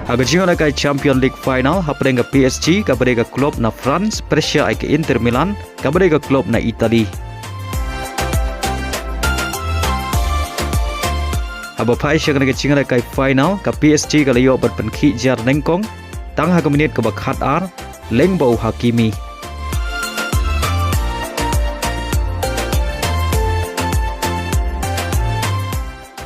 Haga jingon kai Champion League final hapreng ke PSG kabare ke klub na France Persia ke Intermilan kabare ke klub na Italy. Haba pai syakana ke jingon kai final ke PSG ke layo berpenki jar nengkong tang haga menit ke bakhat ar leng bau Hakimi.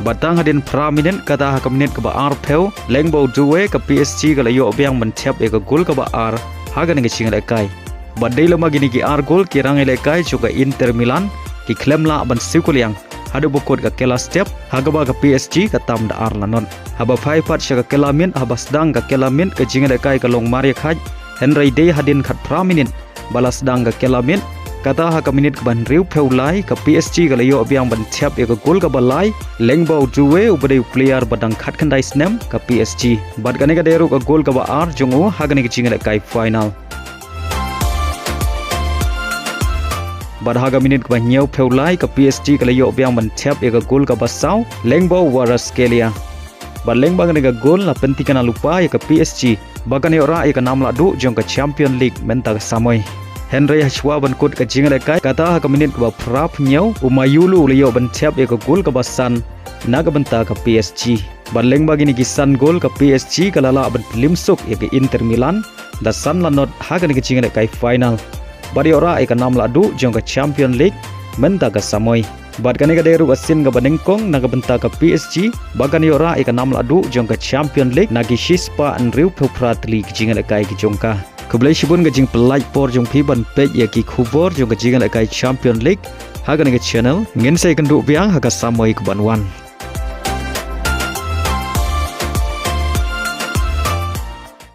Batang hadin praminent kata hak menit ke ar peu leng bau duwe ke PSG ke layo biang mencap ke gol ke ar haga nge singa kai. Badai lama gini ki ar gol kirang kai juga Intermilan ki klem la ban sikuliang Haduh bukut ke kela step haga ba ke PSG ke tam da ar lanon. Haba phai pat syaka kelamin haba sedang ke kelamin ke jinga kai ke long mari khaj Henry Day hadin khat praminent balas sedang ke kelamin kata hak minit ke ban riu peulai ke PSG ke layo biang ban tiap ke gol ke balai leng bau duwe ubade player badang khat kandai Snem ke PSG bad kane ke deru ke gol ke ba ar jungu hak ne ke jinga kai final bad hak minit ke ban nyau peulai ke PSG ke layo biang ban tiap ke gol ke basau leng bau waras kelia bad leng bang ne ke gol la penting kana lupa ke PSG bagane ora ke nam la du jong ke Champion League menta samoi Henry Hachwa ban kut ke jinga kai kata hak minit ke prap nyau umayulu liyo ban tiap ke gol ke basan naga benta ke PSG ban leng bagi ni kisan gol ke PSG kalala ban limsuk ke Intermilan da san lanot hak ni ke jinga kai final bari ora ke nam la du jong ke Champion League menta ke samoi bad kane ke deru asin ke banengkong naga benta ke PSG bagani ora ke nam la du jong ke Champion League nagi shispa an riu pratli ke jinga kai ke jongka Kublai shibun gajing pelaj por jong piban page ya ki khubor jong gajingan akai Champion League haga nge channel ngin sai kenduk biang haga samoi ke banwan